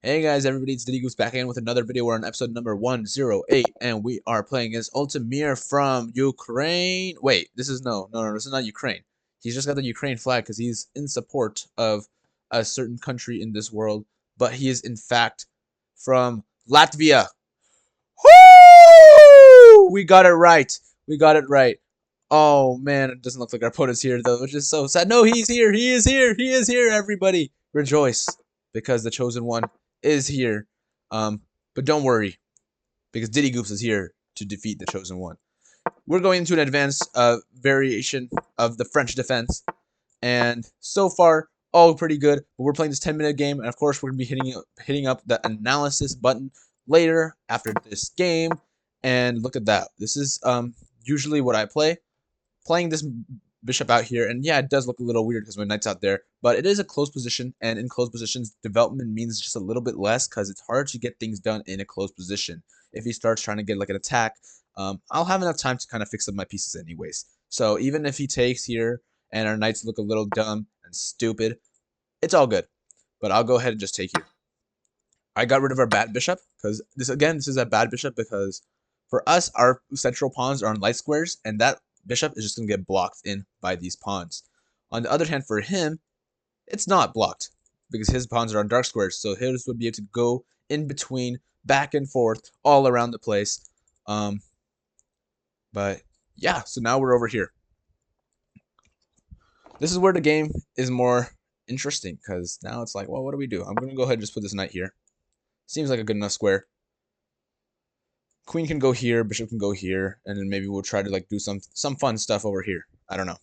Hey guys, everybody, it's Diddy Goose back again with another video. We're on episode number 108, and we are playing as Ultimir from Ukraine. Wait, this is no, this is not Ukraine. He's just got the Ukraine flag because he's in support of a certain country in this world, but he is in fact from Latvia. Woo! We got it right. We got it right. Oh man, it doesn't look like our opponent's here though, which is so sad. No, he's here. He is here. He is here. Everybody, rejoice because the chosen one is here. But don't worry because Diddy Goops is here to defeat the chosen one. We're going into an advanced variation of the French defense, and so far all pretty good. But we're playing this 10-minute game, and of course we're gonna be hitting up the analysis button later after this game. And look at that. This is usually what I play. Playing this bishop out here, and yeah, it does look a little weird because my knight's out there, but it is a closed position, and in closed positions, development means just a little bit less because it's hard to get things done in a closed position. If he starts trying to get like an attack, I'll have enough time to kind of fix up my pieces anyways. So even if he takes here and our knights look a little dumb and stupid, it's all good. But I'll go ahead and just take here. I got rid of our bad bishop because this is a bad bishop because for us, our central pawns are on light squares, and that bishop is just going to get blocked in by these pawns. On the other hand, for him, it's not blocked because his pawns are on dark squares, so his would be able to go in between, back and forth, all around the place. But yeah, so now we're over here. This is where the game is more interesting because now it's like, well, what do we do? I'm going to go ahead and just put this knight here. Seems like a good enough square. Queen can go here, bishop can go here, and then maybe we'll try to like do some fun stuff over here. I don't know.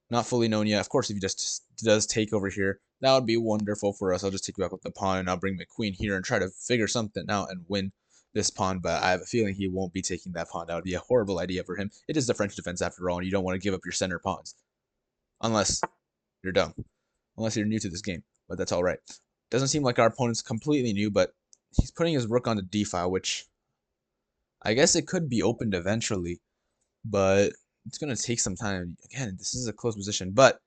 Not fully known yet. Of course, if he just does take over here, that would be wonderful for us. I'll just take you back with the pawn, and I'll bring my queen here and try to figure something out and win this pawn. But I have a feeling he won't be taking that pawn. That would be a horrible idea for him. It is the French defense after all, and you don't want to give up your center pawns. Unless you're dumb. Unless you're new to this game. But that's alright. Doesn't seem like our opponent's completely new, but he's putting his rook on the d file, which I guess it could be opened eventually, but it's going to take some time. Again, this is a close position, but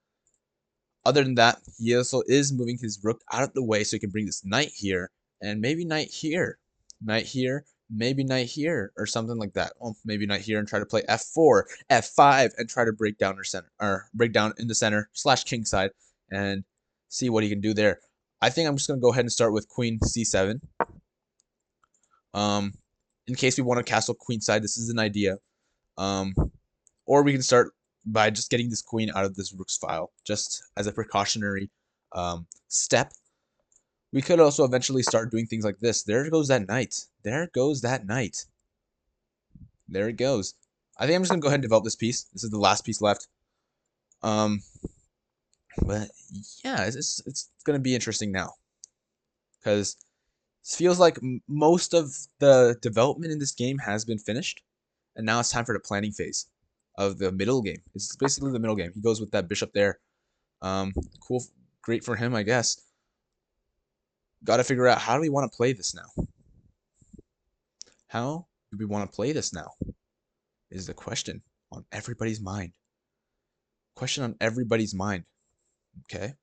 other than that, he also is moving his rook out of the way so he can bring this knight here, and maybe knight here, maybe knight here, or something like that. Oh, maybe knight here and try to play f4, f5, and try to break down our center, or break down in the center / king side, and see what he can do there. I think I'm just going to go ahead and start with queen c7. In case we want to castle queenside, this is an idea. Or we can start by just getting this queen out of this rook's file, just as a precautionary step. We could also eventually start doing things like this. There goes that knight. There goes that knight. There it goes. I think I'm just going to go ahead and develop this piece. This is the last piece left. But yeah, it's going to be interesting now. Because it feels like most of the development in this game has been finished, and now it's time for the planning phase of the middle game. It's basically the middle game. He goes with that bishop there. Cool, great for him, I guess. Got to figure out how do we want to play this now. How do we want to play this now? Is the question on everybody's mind. Question on everybody's mind. Okay.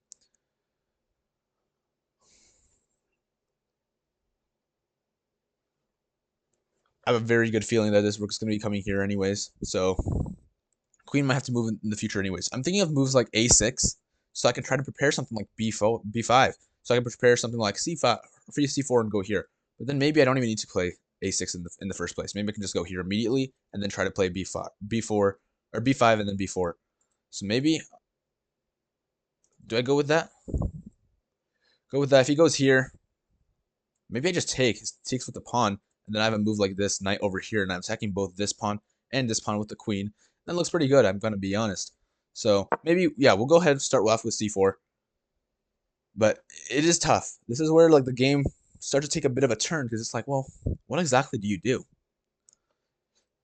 I have a very good feeling that this rook is going to be coming here anyways. So queen might have to move in the future anyways. I'm thinking of moves like a6, so I can try to prepare something like b5. So I can prepare something like c5, free c4 and go here. But then maybe I don't even need to play a6 in the first place. Maybe I can just go here immediately and then try to play b4 or b5 and then b4. So maybe, do I go with that? Go with that. If he goes here, maybe I just take. He takes with the pawn. And then I have a move like this, knight over here, and I'm attacking both this pawn and this pawn with the queen. That looks pretty good, I'm going to be honest. So maybe, yeah, we'll go ahead and start off with c4. But it is tough. This is where like the game starts to take a bit of a turn, because it's like, well, what exactly do you do?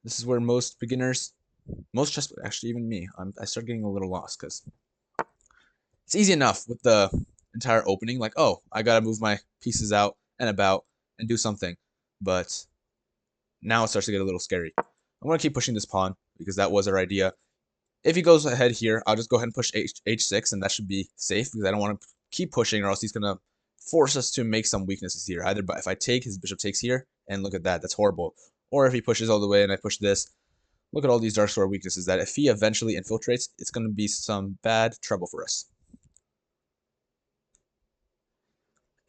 This is where most beginners, actually even me, I start getting a little lost, because it's easy enough with the entire opening. Like, oh, I got to move my pieces out and about and do something. But now it starts to get a little scary. I'm going to keep pushing this pawn because that was our idea. If he goes ahead here, I'll just go ahead and push h6, and that should be safe because I don't want to keep pushing or else he's going to force us to make some weaknesses here. Either if I take, his bishop takes here, and look at that, that's horrible. Or if he pushes all the way and I push this, look at all these dark square weaknesses that if he eventually infiltrates, it's going to be some bad trouble for us.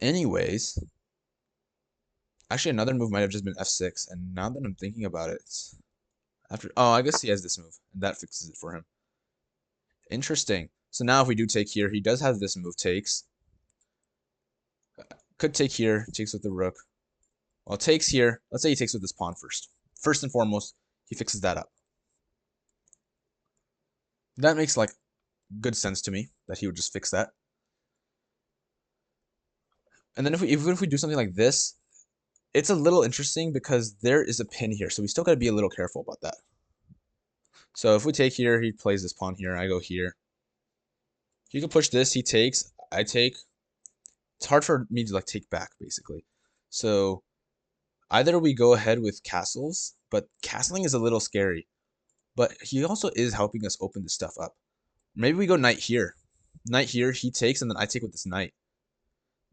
Anyways, actually another move might have just been f6, and now that I'm thinking about it, oh, I guess he has this move, and that fixes it for him. Interesting. So now if we do take here, he does have this move, takes. Could take here, takes with the rook. Well, takes here. Let's say he takes with this pawn first. First and foremost, he fixes that up. That makes like good sense to me that he would just fix that. And then even if we do something like this, it's a little interesting because there is a pin here, so we still got to be a little careful about that. So if we take here, he plays this pawn here, I go here. He can push this, he takes, I take. It's hard for me to like take back basically. So either we go ahead with castles, but castling is a little scary. But he also is helping us open this stuff up. Maybe we go knight here. Knight here, he takes, and then I take with this knight.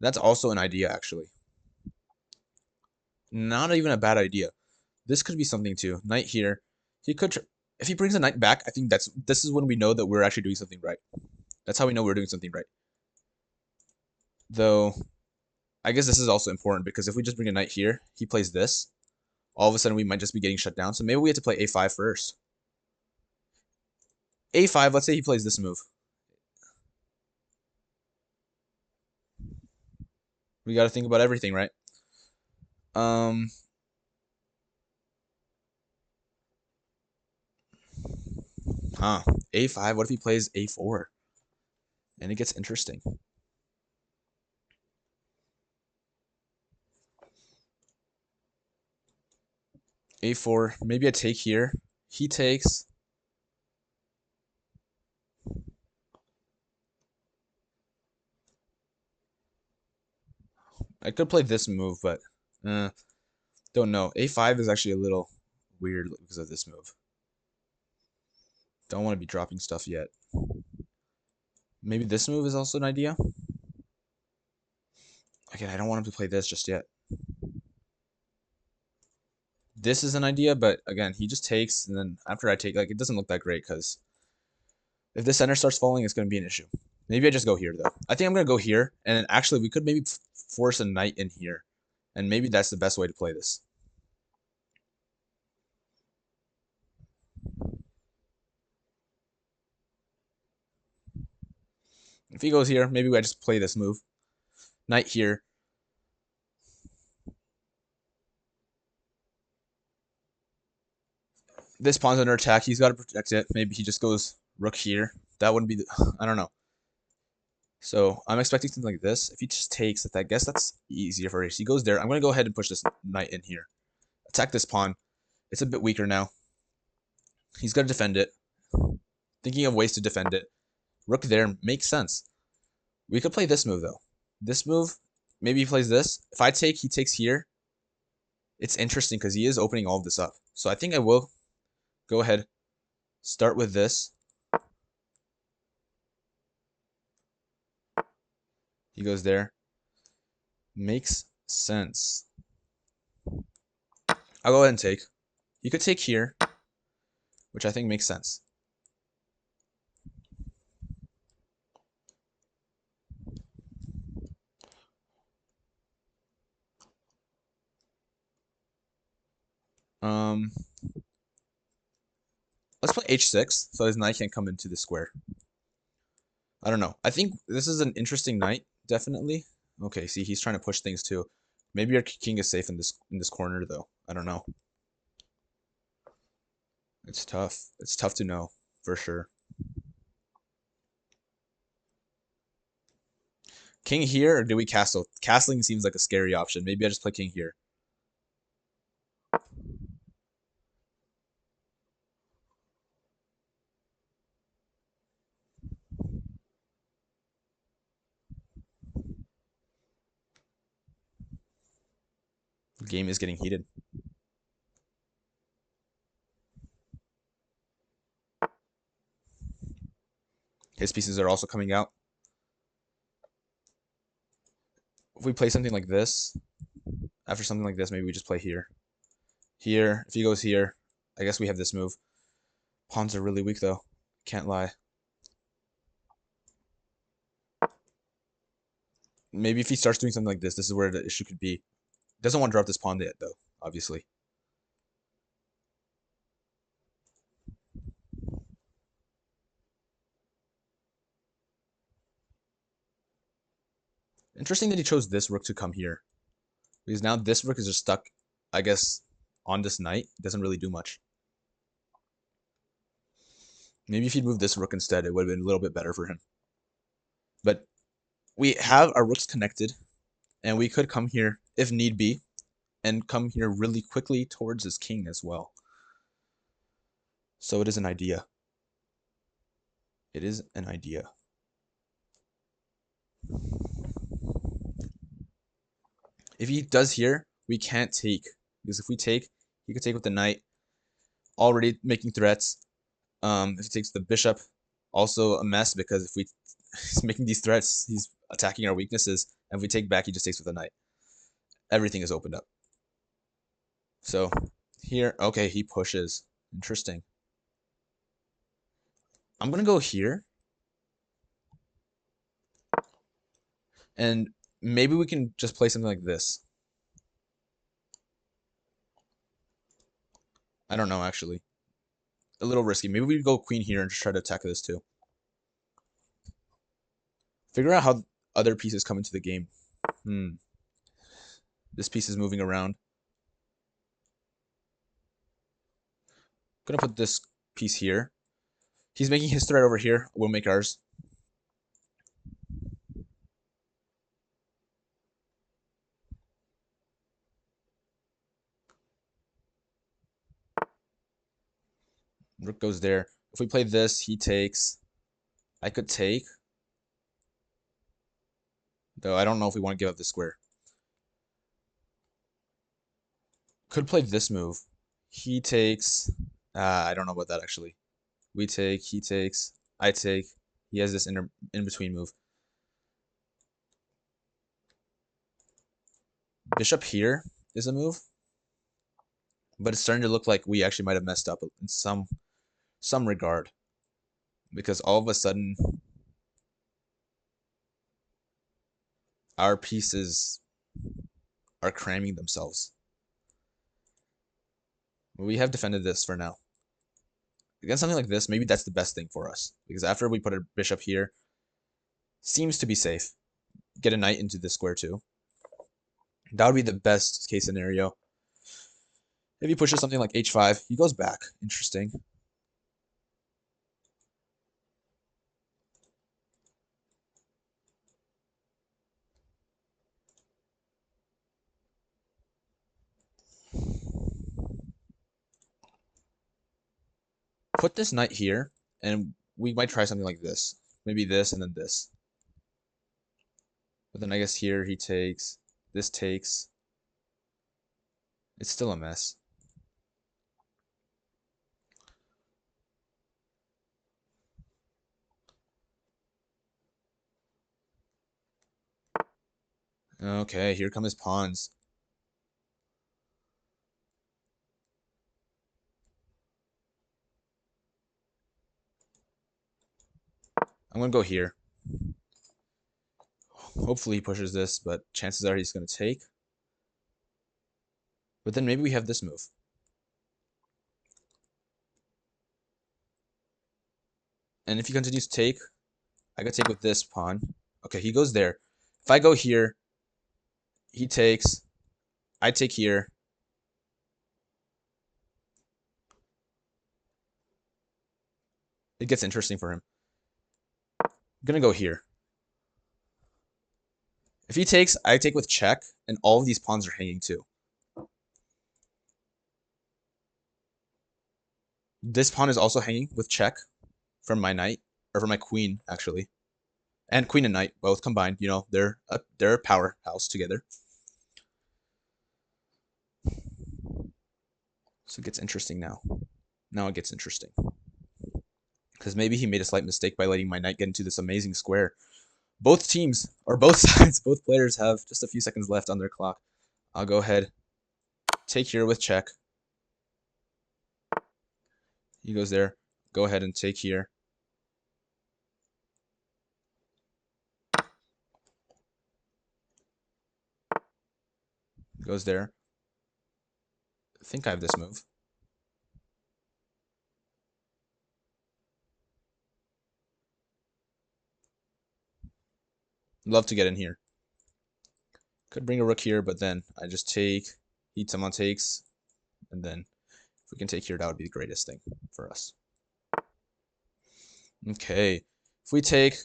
That's also an idea, actually. Not even a bad idea. This could be something too. Knight here. He could, if he brings a knight back, I think this is when we know that we're actually doing something right. That's how we know we're doing something right. Though, I guess this is also important because if we just bring a knight here, he plays this. All of a sudden, we might just be getting shut down. So maybe we have to play a5 first. a5, let's say he plays this move. We got to think about everything, right? a5, what if he plays a4? And it gets interesting. a4, maybe I take here. He takes. I could play this move, but don't know. a5 is actually a little weird because of this move. Don't want to be dropping stuff yet. Maybe this move is also an idea. Again, I don't want him to play this just yet. This is an idea, but again, he just takes, and then after I take, like, it doesn't look that great because if the center starts falling, it's going to be an issue. Maybe I just go here, though. I think I'm going to go here, and then actually we could maybe force a knight in here, and maybe that's the best way to play this. If he goes here, maybe I just play this move. Knight here. This pawn's under attack. He's got to protect it. Maybe he just goes rook here. That wouldn't be I don't know. So I'm expecting something like this. If he just takes it, I guess that's easier for us. He goes there. I'm going to go ahead and push this knight in here. Attack this pawn. It's a bit weaker now. He's got to defend it. Thinking of ways to defend it. Rook there makes sense. We could play this move, though. This move, maybe he plays this. If I take, he takes here. It's interesting because he is opening all of this up. So I think I will go ahead, start with this. He goes there. Makes sense. I'll go ahead and take. He could take here, which I think makes sense. Let's play h6 so his knight can't come into the square. I don't know. I think this is an interesting knight, definitely. Okay, see, he's trying to push things too. Maybe our king is safe in this corner though. I don't know. It's tough. It's tough to know for sure. King here, or do we castle? Castling seems like a scary option. Maybe I just play king here. The game is getting heated. His pieces are also coming out. If we play something like this, after something like this, maybe we just play here. Here, if he goes here, I guess we have this move. Pawns are really weak though, can't lie. Maybe if he starts doing something like this is where the issue could be. Doesn't want to drop this pawn yet though, obviously. Interesting that he chose this rook to come here. Because now this rook is just stuck, I guess, on this knight. It doesn't really do much. Maybe if he'd moved this rook instead, it would have been a little bit better for him. But we have our rooks connected, and we could come here, if need be, and come here really quickly towards his king as well. So it is an idea. It is an idea. If he does here, we can't take. Because if we take, he could take with the knight, already making threats. If he takes the bishop, also a mess because if he's making these threats, he's attacking our weaknesses. And if we take back, he just takes with the knight. Everything is opened up. So here, okay, he pushes. Interesting. I'm gonna go here. And maybe we can just play something like this. I don't know, actually. A little risky. Maybe we go queen here and just try to attack this too. Figure out how other pieces come into the game. This piece is moving around. Gonna put this piece here. He's making his threat over here. We'll make ours. Rook goes there. If we play this, he takes. I could take. Though I don't know if we want to give up the square. Could play this move. He takes. I don't know about that actually. We take. He takes. I take. He has this in-between move. Bishop here is a move. But it's starting to look like we actually might have messed up in some regard. Because all of a sudden, our pieces are cramming themselves. We have defended this for now. Against something like this, maybe that's the best thing for us. Because after we put a bishop here, seems to be safe. Get a knight into this square too. That would be the best case scenario. If he pushes something like h5, he goes back. Interesting. Put this knight here, and we might try something like this. Maybe this and then this. But then I guess here he takes, this takes. It's still a mess. Okay, here come his pawns. I'm gonna go here. Hopefully he pushes this, but chances are he's gonna take. But then maybe we have this move. And if he continues to take, I could take with this pawn. Okay, he goes there. If I go here, he takes. I take here. It gets interesting for him. I'm gonna go here. If he takes, I take with check, and all of these pawns are hanging too. This pawn is also hanging with check from my knight, or from my queen, actually. And queen and knight, both combined. You know, they're a powerhouse together. So it gets interesting now. Now it gets interesting. Because maybe he made a slight mistake by letting my knight get into this amazing square. Both teams, or both sides, both players have just a few seconds left on their clock. I'll go ahead, take here with check. He goes there. Go ahead and take here. Goes there. I think I have this move. Love to get in here. Could bring a rook here, but then I just take, someone takes, and then if we can take here, that would be the greatest thing for us. Okay, if we take,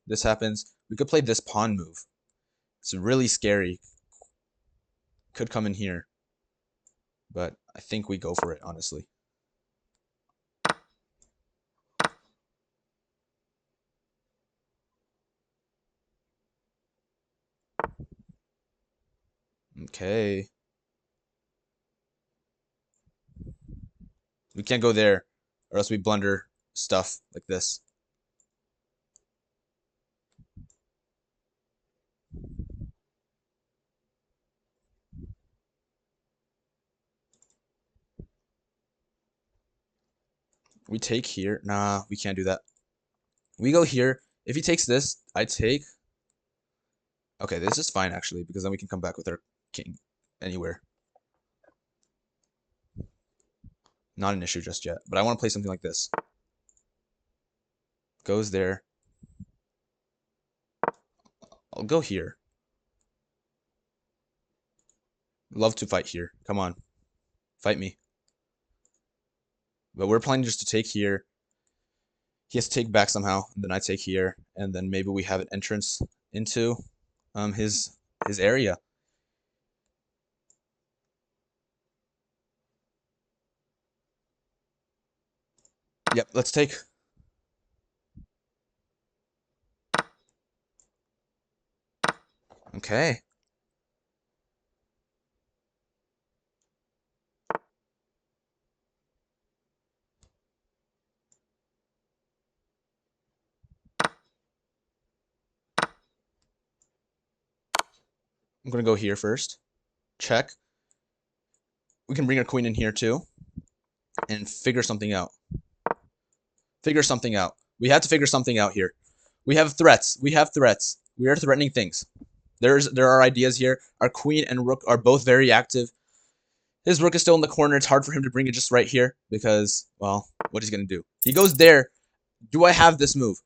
this happens, we could play this pawn move. It's really scary. Could come in here, but I think we go for it, honestly. Okay. We can't go there, or else we blunder stuff like this. We take here. Nah, we can't do that. We go here. If he takes this, I take. Okay, this is fine, actually, because then we can come back with our king anywhere. Not an issue just yet, but I want to play something like this. Goes there. I'll go here. Love to fight here. Come on. Fight me. But we're planning just to take here. He has to take back somehow, and then I take here, and then maybe we have an entrance into his area. Yep, let's take. Okay. I'm going to go here first. Check. We can bring our queen in here too and figure something out. Figure something out. We have to figure something out here. We have threats. We have threats. We are threatening things. There are ideas here. Our queen and rook are both very active. His rook is still in the corner. It's hard for him to bring it just right here because, well, what he's going to do. He goes there. Do I have this move?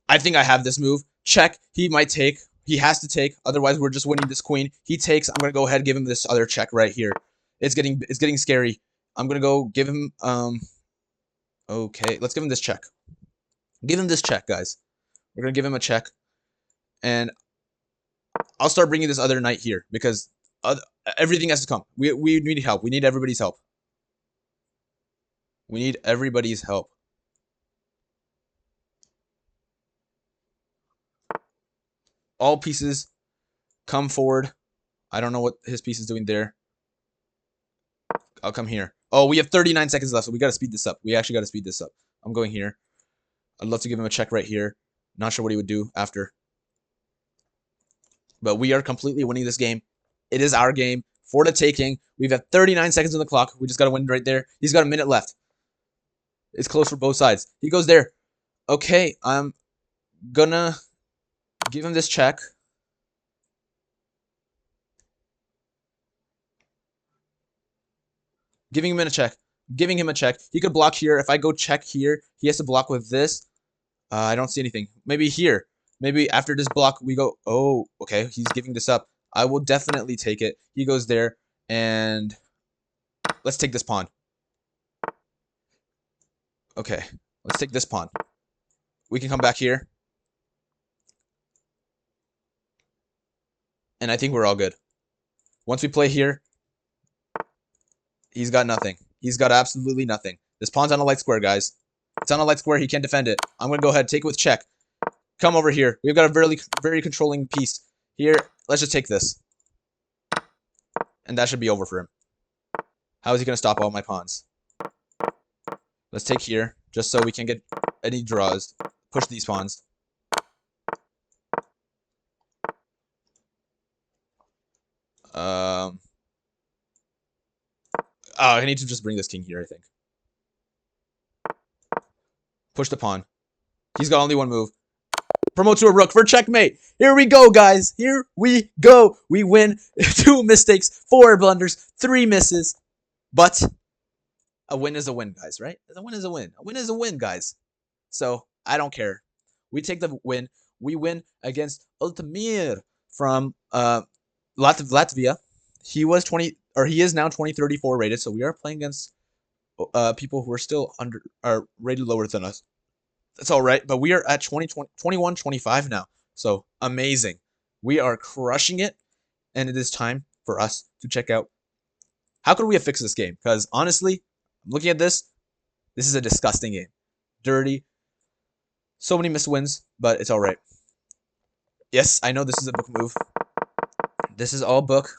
I think I have this move. Check. He might take. He has to take. Otherwise, we're just winning this queen. He takes. I'm going to go ahead and give him this other check right here. It's getting scary. I'm going to go give him, okay, let's give him this check. Give him this check, guys. We're going to give him a check. And I'll start bringing this other knight here because everything has to come. We need help. We need everybody's help. We need everybody's help. All pieces come forward. I don't know what his piece is doing there. I'll come here. Oh, we have 39 seconds left, so we got to speed this up. We actually got to speed this up. I'm going here. I'd love to give him a check right here. Not sure what he would do after. But we are completely winning this game. It is our game for the taking. We've got 39 seconds on the clock. We just got to win right there. He's got a minute left. It's close for both sides. He goes there. Okay, I'm gonna give him this check. Giving him a check. Giving him a check. He could block here. If I go check here, he has to block with this. I don't see anything. Maybe here. Maybe after this block, we go... Oh, okay. He's giving this up. I will definitely take it. He goes there. And let's take this pawn. Okay. Let's take this pawn. We can come back here. And I think we're all good. Once we play here, he's got nothing. He's got absolutely nothing. This pawn's on a light square, guys. It's on a light square. He can't defend it. I'm going to go ahead and take it with check. Come over here. We've got a very controlling piece. Here, let's just take this. And that should be over for him. How is he going to stop all my pawns? Let's take here, just so we can get any draws. Push these pawns. I need to just bring this king here, I think. Push the pawn. He's got only one move. Promote to a rook for checkmate. Here we go, guys. Here we go. We win. 2 mistakes, 4 blunders, 3 misses. But a win is a win, guys, right? A win is a win. A win is a win, guys. So I don't care. We take the win. We win against Ultimir from Latvia. He was 20, or he is now 2034 rated. So we are playing against people who are still are rated lower than us. That's all right, but we are at 21, 25 now. So amazing. We are crushing it, and it is time for us to check out how could we have fixed this game? Because honestly, I'm looking at this. This is a disgusting game. Dirty. So many missed wins, but it's all right. Yes, I know this is a book move. This is all book.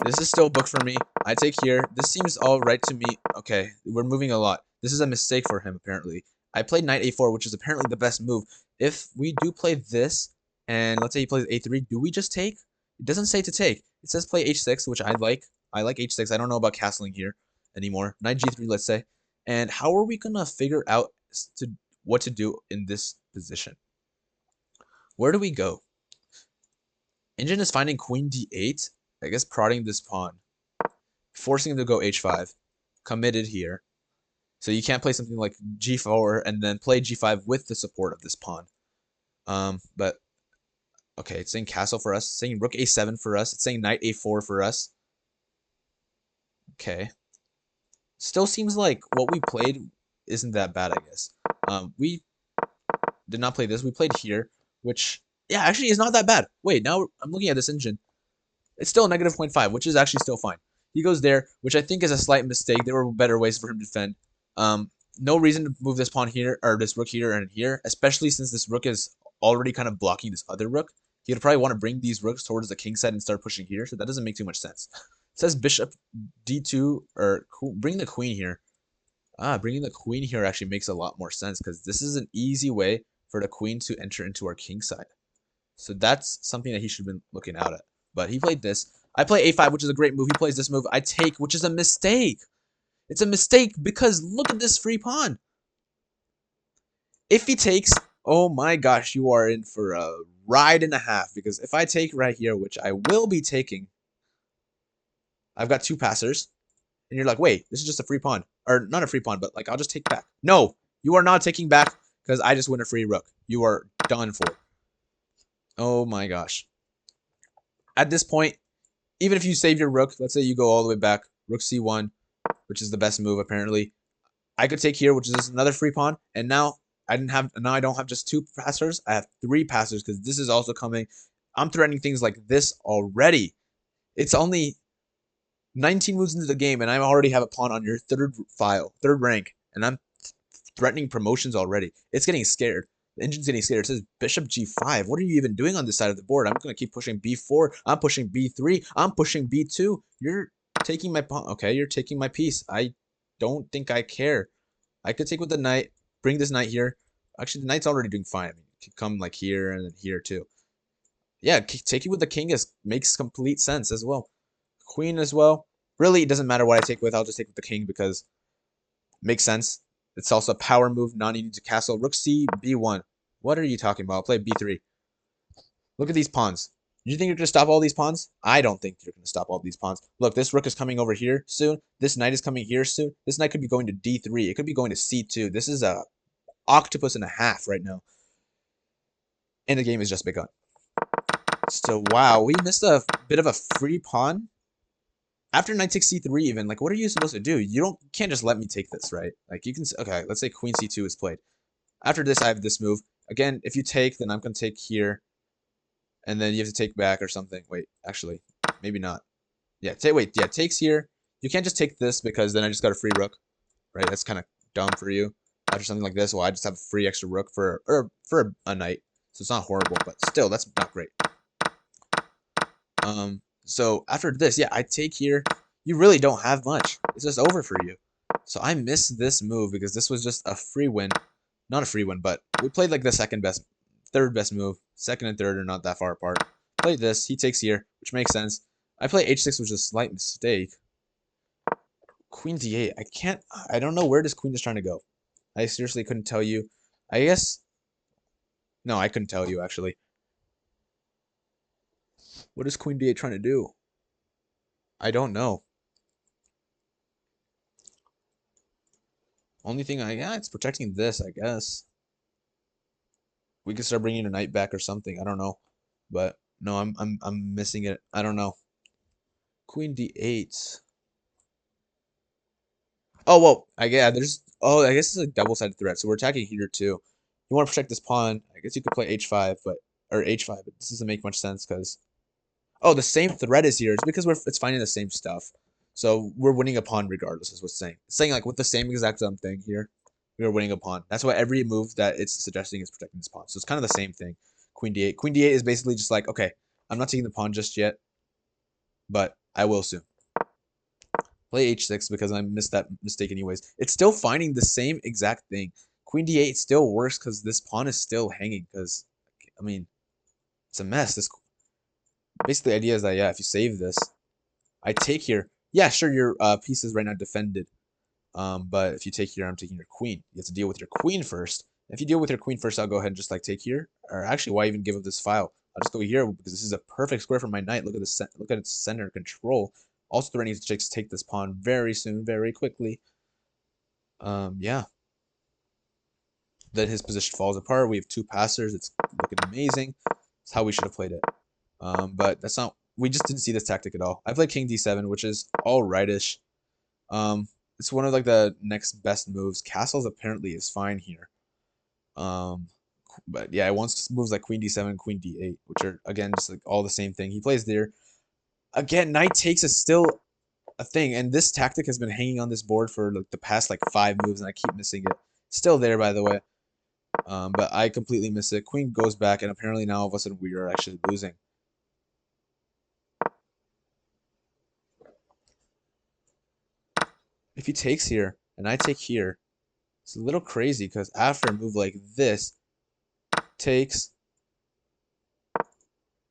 This is still book for me. I take here. This seems all right to me. Okay, we're moving a lot. This is a mistake for him, apparently. I played knight a4, which is apparently the best move. If we do play this, and let's say he plays a3, do we just take? It doesn't say to take. It says play h6, which I like. I like h6. I don't know about castling here anymore. Knight g3, let's say. And how are we going to figure out what to do in this position? Where do we go? Engine is finding queen d8. I guess prodding this pawn. Forcing him to go h5. Committed here. So you can't play something like g4 and then play g5 with the support of this pawn. But, okay, it's saying castle for us. It's saying rook a7 for us. It's saying knight a4 for us. Okay. Still seems like what we played isn't that bad, I guess. We did not play this. We played here, which, yeah, actually is not that bad. Wait, now I'm looking at this engine. It's still a negative 0.5, which is actually still fine. He goes there, which I think is a slight mistake. There were better ways for him to defend. No reason to move this pawn here, or this rook here and here, especially since this rook is already kind of blocking this other rook. He'd probably want to bring these rooks towards the king side and start pushing here, so that doesn't make too much sense. It says bishop d2, or bring the queen here. Bringing the queen here actually makes a lot more sense, because this is an easy way for the queen to enter into our king side. So that's something that he should have been looking out at. But he played this. I play a5, which is a great move. He plays this move. I take, which is a mistake. It's a mistake because look at this free pawn. If he takes, oh my gosh, you are in for a ride and a half. Because if I take right here, which I will be taking, I've got 2 passers. And you're like, wait, this is just a free pawn. Or not a free pawn, but like, I'll just take back. No, you are not taking back because I just win a free rook. You are done for. Oh my gosh. At this point, even if you save your rook, let's say you go all the way back, rook c1, which is the best move apparently. I could take here, which is another free pawn, and now I don't have just 2 passers. I have 3 passers because this is also coming. I'm threatening things like this already. It's only 19 moves into the game, and I already have a pawn on your third rank, and I'm threatening promotions already. It's getting scared. The engine's getting scared. It says bishop g5. What are you even doing on this side of the board? I'm going to keep pushing b4. I'm pushing b3. I'm pushing b2. You're taking my pawn. Okay, you're taking my piece. I don't think I care. I could take with the knight, bring this knight here. Actually, the knight's already doing fine. I mean, it could come like here and then here too. Yeah, taking with the king makes complete sense as well. Queen as well. Really, it doesn't matter what I take with. I'll just take with the king because it makes sense. It's also a power move, not needing to castle. Rook c, b1. What are you talking about? I'll play b3. Look at these pawns. Do you think you're going to stop all these pawns? I don't think you're going to stop all these pawns. Look, this rook is coming over here soon. This knight is coming here soon. This knight could be going to d3. It could be going to c2. This is a octopus and a half right now. And the game has just begun. So, wow, we missed a bit of a free pawn. After knight takes c3 even, like, what are you supposed to do? You can't just let me take this, right? Like, you can, okay, let's say queen c2 is played. After this, I have this move. Again, if you take, then I'm going to take here. And then you have to take back or something. Wait, actually, maybe not. Yeah, takes here. You can't just take this because then I just got a free rook, right? That's kind of dumb for you. After something like this, well, I just have a free extra rook for a knight. So it's not horrible, but still, that's not great. So after this, yeah, I take here. You really don't have much. It's just over for you. So I missed this move because this was just a free win. Not a free win, but we played like the third best move. Second and third are not that far apart. Played this. He takes here, which makes sense. I play h6, which is a slight mistake. Queen d8. I can't. I don't know where this queen is trying to go. I seriously couldn't tell you. I guess. No, I couldn't tell you actually. What is queen d8 trying to do? I don't know. Only thing yeah, it's protecting this, I guess. We could start bringing a knight back or something. I don't know, but no, I'm missing it. I don't know. Queen d8. Oh well, there's. Oh, I guess it's a double-sided threat. So we're attacking here too. You want to protect this pawn. I guess you could play h5, but or h5, but this doesn't make much sense because oh, the same threat is here. It's because it's finding the same stuff. So we're winning a pawn regardless, is what's saying. It's saying like with the same exact thing here, we are winning a pawn. That's why every move that it's suggesting is protecting this pawn. So it's kind of the same thing. Queen d8. Queen d8 is basically just like, okay, I'm not taking the pawn just yet, but I will soon. Play h6 because I missed that mistake anyways. It's still finding the same exact thing. Queen d8 still works because this pawn is still hanging because, I mean, it's a mess. This basically the idea is that, yeah, if you save this, I take here. Yeah, sure, your piece is right now defended. But if you take here, I'm taking your queen. You have to deal with your queen first. If you deal with your queen first, I'll go ahead and just like take here. Or actually, why even give up this file? I'll just go here because this is a perfect square for my knight. Look at this. Look at its center control. Also threatening to take this pawn very soon, very quickly. Yeah. Then his position falls apart. We have two passers. It's looking amazing. It's how we should have played it. But that's not. We just didn't see this tactic at all. I played King D7, which is all rightish. It's one of like the next best moves. Castles apparently is fine here. But yeah, it wants moves like Queen D7, Queen D8, which are again just like all the same thing. He plays there. Again, Knight takes is still a thing, and this tactic has been hanging on this board for like the past like 5 moves, and I keep missing it. Still there, by the way. But I completely miss it. Queen goes back, and apparently now all of a sudden we are actually losing. If he takes here, and I take here, it's a little crazy because after a move like this, takes,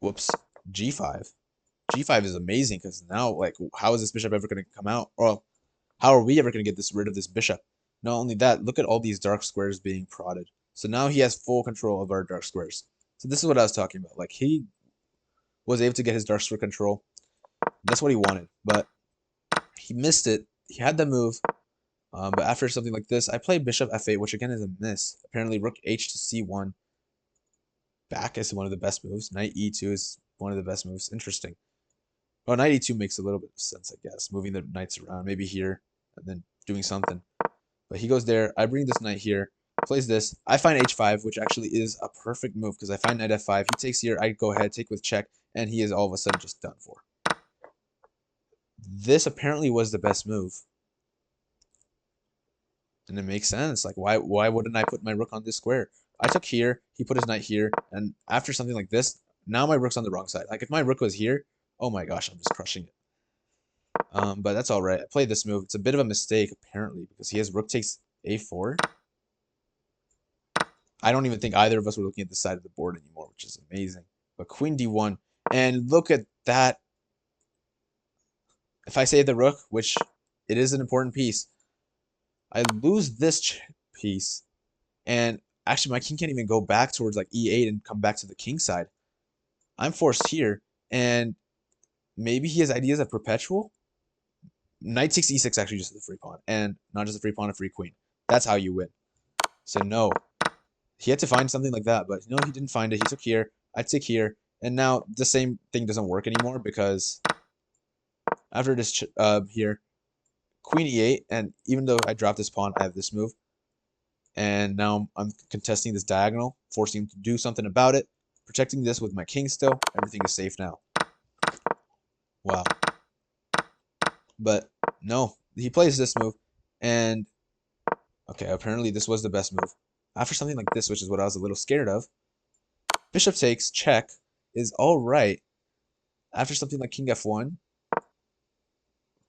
whoops, g5. G5 is amazing because now, like, how is this bishop ever going to come out? Or how are we ever going to get rid of this bishop? Not only that, look at all these dark squares being prodded. So now he has full control of our dark squares. So this is what I was talking about. Like, he was able to get his dark square control. That's what he wanted, but he missed it. He had the move, but after something like this, I play bishop f8, which again is a miss. Apparently, rook h to c1 back is one of the best moves. Knight e2 is one of the best moves. Interesting. Oh, knight e2 makes a little bit of sense, I guess. Moving the knights around, maybe here, and then doing something. But he goes there. I bring this knight here, plays this. I find h5, which actually is a perfect move because I find knight f5. He takes here. I go ahead, take with check, and he is all of a sudden just done for. This apparently was the best move. And it makes sense. Like, why wouldn't I put my rook on this square? I took here, he put his knight here, and after something like this, now my rook's on the wrong side. Like, if my rook was here, oh my gosh, I'm just crushing it. But that's all right. I played this move. It's a bit of a mistake, apparently, because he has rook takes a4. I don't even think either of us were looking at the side of the board anymore, which is amazing. But queen d1, and look at that. If I save the rook, which it is an important piece, I lose this piece, and actually my king can't even go back towards like e8 and come back to the king side. I'm forced here, and maybe he has ideas of perpetual. Knight takes e6 actually just a free pawn, and not just a free pawn, a free queen. That's how you win. So no, he had to find something like that, but no, he didn't find it. He took here, I took here, and now the same thing doesn't work anymore because after this here, queen e8, and even though I dropped this pawn, I have this move, and now I'm contesting this diagonal, forcing him to do something about it, protecting this with my king still. Everything is safe now. Wow. But no, he plays this move, and okay, apparently this was the best move. After something like this, which is what I was a little scared of, bishop takes, check, is all right. After something like king f1,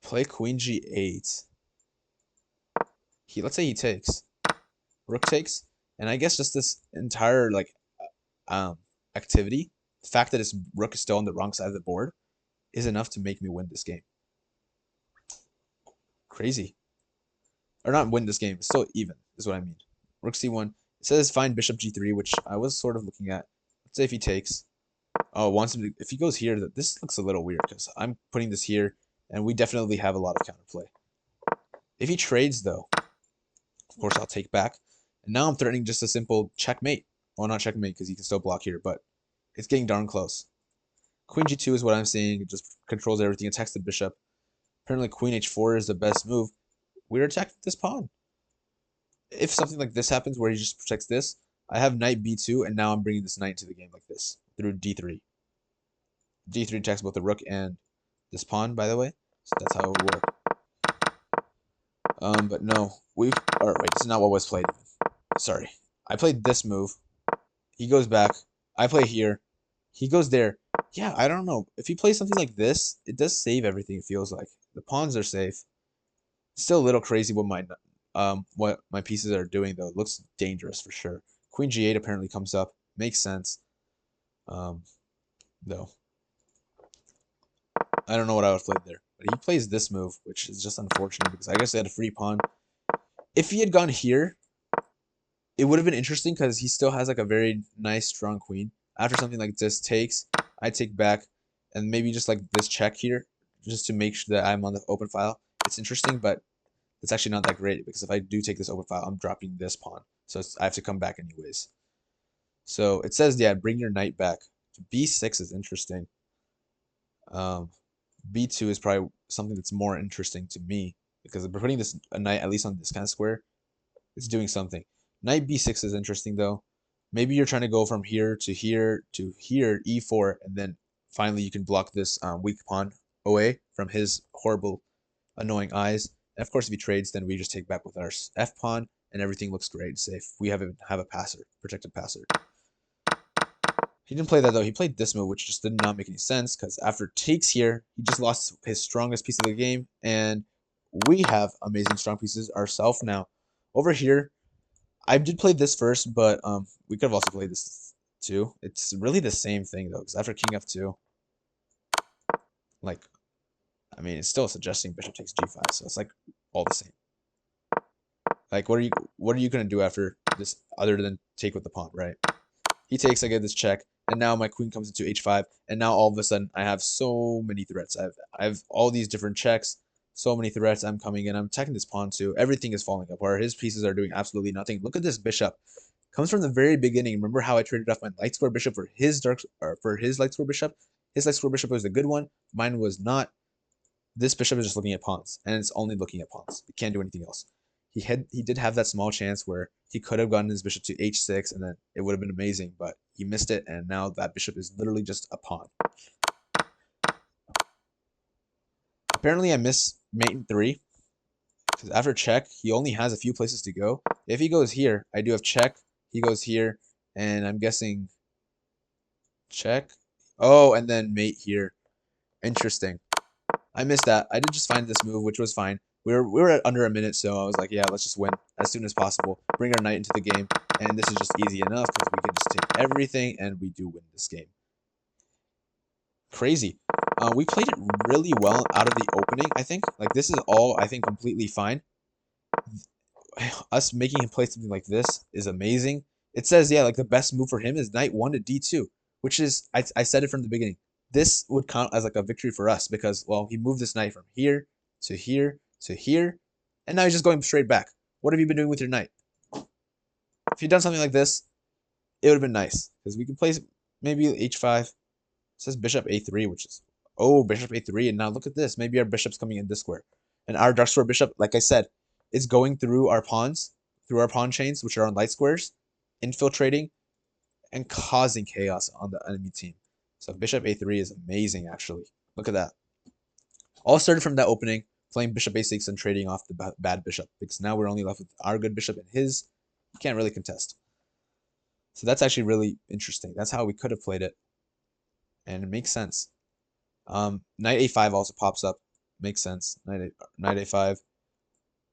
play queen g8. Let's say he takes, rook takes, and I guess just this entire like activity, the fact that his rook is still on the wrong side of the board, is enough to make me win this game. Crazy. Or not win this game. It's still even, is what I mean. Rook c1. It says find bishop g3, which I was sort of looking at. Let's say if he takes. Oh, wants him to. If he goes here, this looks a little weird because I'm putting this here, and we definitely have a lot of counterplay. If he trades, though, of course I'll take back. And now I'm threatening just a simple checkmate. Well, not checkmate because he can still block here, but it's getting darn close. Queen g2 is what I'm seeing. It just controls everything. Attacks the bishop. Apparently queen h4 is the best move. We're attacking this pawn. If something like this happens where he just protects this, I have knight b2, and now I'm bringing this knight into the game like this through d3. d3 attacks both the rook and this pawn, by the way. So that's how it would work. But no, wait, this is not what was played. Sorry. I played this move. He goes back. I play here. He goes there. Yeah, I don't know. If he plays something like this, it does save everything, it feels like. The pawns are safe. Still a little crazy what my pieces are doing, though. It looks dangerous for sure. Queen g8 apparently comes up. Makes sense. Though. I don't know what I would have played there. But he plays this move, which is just unfortunate because I guess he had a free pawn. If he had gone here, it would have been interesting because he still has like a very nice, strong queen. After something like this takes, I take back, and maybe just like this check here, just to make sure that I'm on the open file. It's interesting, but it's actually not that great because if I do take this open file, I'm dropping this pawn. So I have to come back anyways. So it says, yeah, bring your knight back. B6 is interesting. B2 is probably something that's more interesting to me because we're putting this a knight at least on this kind of square. It's doing something. Knight b6 is interesting though. Maybe you're trying to go from here to here to here, e4, and then finally you can block this weak pawn away from his horrible, annoying eyes. And of course, if he trades, then we just take back with our f pawn, and everything looks great and safe. We have a passer, protected passer. He didn't play that though. He played this move, which just did not make any sense because after takes here, he just lost his strongest piece of the game, and we have amazing strong pieces ourselves now. Over here, I did play this first, but we could have also played this too. It's really the same thing though, because after king f2, like, I mean, it's still suggesting bishop takes g5, so it's like all the same. Like, what are you gonna do after this other than take with the pawn, right? He takes, I get this check, and now my queen comes into h5, and now all of a sudden I have so many threats. I have all these different checks, so many threats. I'm coming in. I'm attacking this pawn too. Everything is falling apart. His pieces are doing absolutely nothing. Look at this bishop. Comes from the very beginning. Remember how I traded off my light square bishop for his light square bishop? His light square bishop was the good one. Mine was not. This bishop is just looking at pawns, and it's only looking at pawns. It can't do anything else. He did have that small chance where he could have gotten his bishop to h6, and then it would have been amazing, but he missed it, and now that bishop is literally just a pawn. Apparently, I miss mate in 3, because after check, he only has a few places to go. If he goes here, I do have check. He goes here, and I'm guessing check. Oh, and then mate here. Interesting. I missed that. I did just find this move, which was fine. We were at under a minute, so I was like, yeah, let's just win as soon as possible. Bring our knight into the game, and this is just easy enough because we can just take everything, and we do win this game. Crazy. We played it really well out of the opening, I think. Like, this is all, I think, completely fine. Us making him play something like this is amazing. It says, yeah, like the best move for him is knight 1 to d2, which is, I said it from the beginning. This would count as like a victory for us because, well, he moved this knight from here to here to here, and now he's just going straight back. What have you been doing with your knight? If you'd done something like this, it would have been nice because we can play maybe h5. It says bishop a3, which is, oh, bishop a3, and now look at this. Maybe our bishop's coming in this square, and our dark square bishop, like I said, is going through our pawns, through our pawn chains, which are on light squares, infiltrating and causing chaos on the enemy team. So bishop a3 is amazing, actually. Look at that. All started from that opening, playing bishop a6 and trading off the bad bishop, because now we're only left with our good bishop and his. You can't really contest. So that's actually really interesting. That's how we could have played it, and it makes sense. Knight a5 also pops up. Makes sense. Knight a5.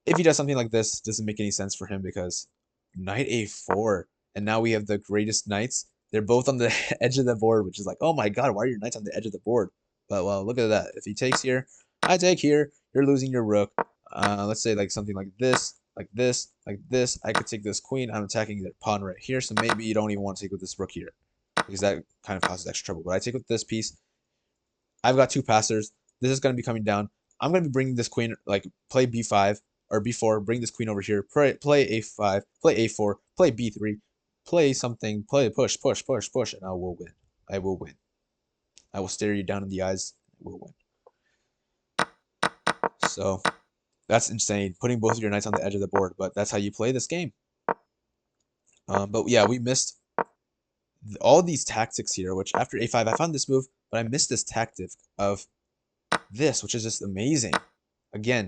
If he does something like this, it doesn't make any sense for him because knight a4, and now we have the greatest knights. They're both on the edge of the board, which is like, oh my god, why are your knights on the edge of the board? But, well, look at that. If he takes here, I take here. You're losing your rook. let's say like something like this, like this, like this. I could take this queen. I'm attacking their pawn right here, so maybe you don't even want to take with this rook here, because that kind of causes extra trouble. But I take with this piece. I've got two passers. This is going to be coming down. I'm going to be bringing this queen, like play b5 or b4, bring this queen over here, play a5, play a4, play b3, play something, play push, push, push, push, and I will win. I will win. I will stare you down in the eyes. I will win. So that's insane, putting both of your knights on the edge of the board, but that's how you play this game. But yeah, we missed all these tactics here, which after a5, I found this move, but I missed this tactic of this, which is just amazing. Again,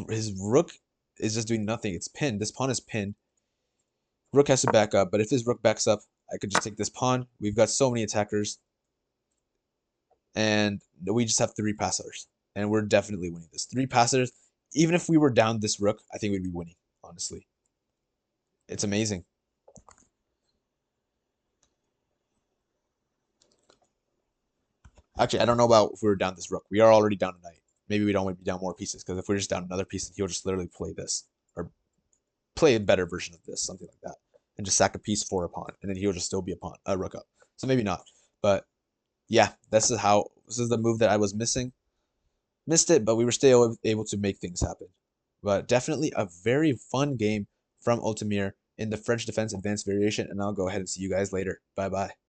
his rook is just doing nothing. It's pinned. This pawn is pinned. Rook has to back up, but if his rook backs up, I could just take this pawn. We've got so many attackers, and we just have three passers, and we're definitely winning this. Three passers. Even if we were down this rook, I think we'd be winning, honestly. It's amazing. Actually, I don't know about if we were down this rook. We are already down a knight. Maybe we don't want to be down more pieces, because if we're just down another piece, he'll just literally play this. Or play a better version of this, something like that. And just sack a piece for a pawn. And then he'll just still be a rook up. So maybe not. But yeah, this is the move that I was missing. Missed it, but we were still able to make things happen. But definitely a very fun game from Ultimir in the French Defense Advanced Variation. And I'll go ahead and see you guys later. Bye-bye.